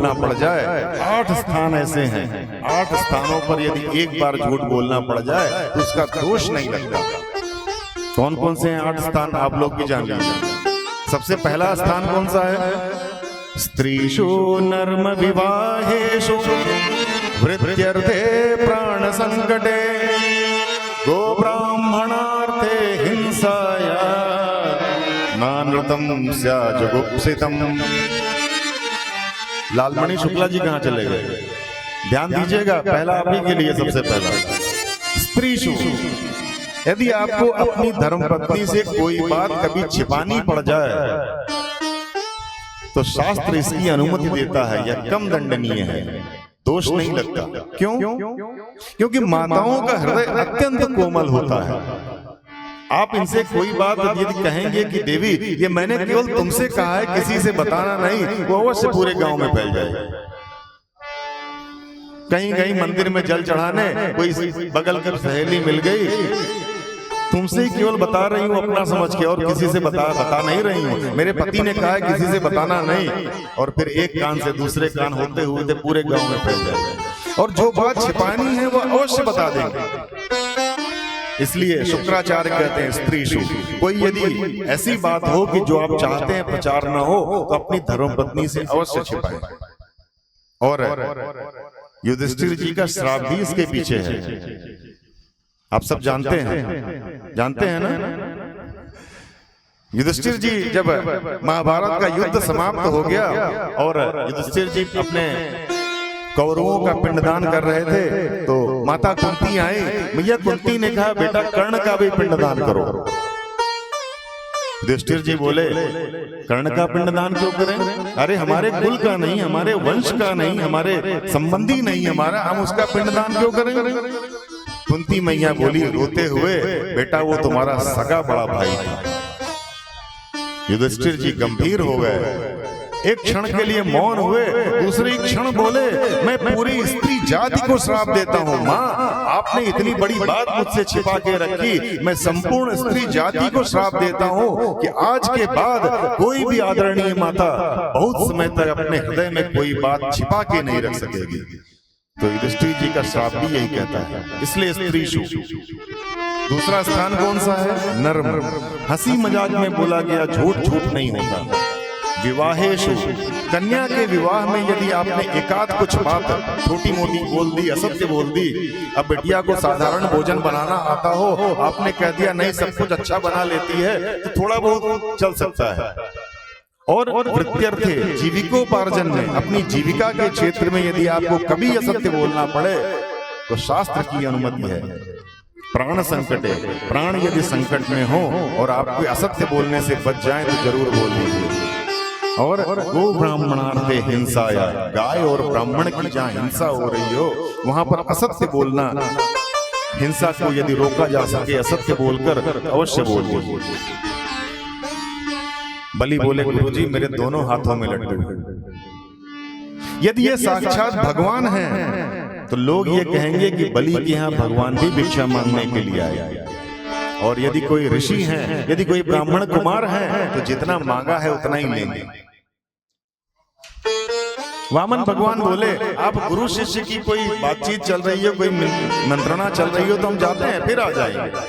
बोलना पड़ जाए, 8 स्थान ऐसे हैं, 8 स्थानों पर यदि एक बार झूठ बोलना पड़ जाए तो उसका दोष नहीं लगता। कौन कौन से हैं 8 स्थान आप लोग भी जान लीजिए। सबसे पहला स्थान कौन सा है? स्त्रीषु नर्म विवाहेषु वृत्यर्थे प्राण संकटे गो ब्राह्मणार्थे हिंसाया नानृतम स्याजुगुप्सितम। लालमणि शुक्ला जी कहां चले गए? ध्यान दीजिएगा, पहला आप ही के लिए सबसे पहला। स्त्रीषु, यदि आपको अपनी धर्मपत्नी से कोई बात कभी छिपानी पड़ जाए तो शास्त्र इसकी अनुमति देता है, यह कम दंडनीय है, दोष नहीं लगता। क्यों? क्योंकि माताओं का हृदय अत्यंत कोमल होता है। आप इनसे कोई बात यदि कहेंगे कि देवी ये मैंने केवल तुमसे कहा है, किसी से बताना नहीं, वो अवश्य पूरे गांव में फैल जाएगा। कहीं कहीं मंदिर में जल चढ़ाने कोई बगल की सहेली मिल गई, तुमसे ही केवल बता रही हूँ अपना समझ के, और किसी से बता नहीं रही हूँ, मेरे पति ने कहा है किसी से बताना नहीं, और फिर एक कान से दूसरे कान होते हुए पूरे गांव में फैल जाएगा। और जो बात छिपानी है वो अवश्य बता देंगे। इसलिए शुक्राचार्य कहते हैं स्त्रीषु, कोई यदि ऐसी बात हो कि जो आप चाहते हैं प्रचार न हो तो अपनी धर्मपत्नी से अवश्य छिपाएं। और युधिष्ठिर जी का श्राप भी इसके पीछे है, आप सब जानते हैं ना। युधिष्ठिर जी जब महाभारत का युद्ध समाप्त हो गया और युधिष्ठिर जी अपने कौरवों का पिंडदान कर रहे थे तो माता कुंती आई। मैया कुंती ने कहा बेटा कर्ण का भी पिंडदान करो। युधिष्ठिर जी बोले कर्ण का पिंडदान क्यों करें? अरे हमारे कुल का नहीं, हमारे वंश का नहीं, हमारे संबंधी नहीं हमारा, हम उसका पिंडदान क्यों करें? कुंती मैया बोली रोते हुए बेटा वो तुम्हारा सगा बड़ा भाई था। युधिष्ठिर जी गंभीर हो गए, एक क्षण के लिए मौन हुए, दूसरे क्षण बोले मैं पूरी स्त्री जाति को श्राप देता हूँ माँ, आपने इतनी बड़ी बात मुझसे छिपा के रखी, मैं संपूर्ण स्त्री जाति को श्राप देता हूँ कि आज के बाद कोई भी आदरणीय माता बहुत समय तक अपने हृदय में कोई बात छिपा के नहीं रख सकेगी। तो युधिष्ठिर जी का श्राप भी यही कहता है, इसलिए स्त्रीषु। दूसरा स्थान कौन सा है? नर्म, हंसी मजाक में बोला गया झूठ नहीं होता। विवाहेषु, कन्या के विवाह में यदि आपने एकाध कुछ बात छोटी मोटी बोल दी, असत्य बोल दी, अब बिटिया को साधारण भोजन बनाना आता हो, आपने कह दिया नहीं सब कुछ अच्छा बना लेती है, तो थोड़ा बहुत चल सकता है। और वृत्यर्थे, जीविकोपार्जन में, अपनी जीविका के क्षेत्र में यदि आपको कभी असत्य बोलना पड़े तो शास्त्र की अनुमति है। प्राण संकटे, प्राण यदि संकट में हो और आप कोई असत्य बोलने से बच जाएं तो जरूर बोल लीजिए। और गो ब्राह्मणार्थे हिंसाया, गाय और ब्राह्मण की जहाँ हिंसा हो रही हो वहां पर असत्य बोलना, हिंसा को यदि रोका जा सके असत्य बोलकर अवश्य बोल लीजिए। बलि बोले गुरुजी मेरे दोनों हाथों में लड्डू। यदि ये साक्षात भगवान हैं तो लोग ये कहेंगे कि बलि के यहाँ भगवान भी भिक्षा मांगने के लिए आए। और यदि कोई ऋषि हैं, यदि कोई ब्राह्मण कुमार हैं तो जितना मांगा है उतना ही लेंगे। वामन भगवान बोले आप गुरु शिष्य की कोई बातचीत चल रही हो, कोई मंत्रणा चल रही हो तो हम जाते हैं, फिर आ जाएंगे।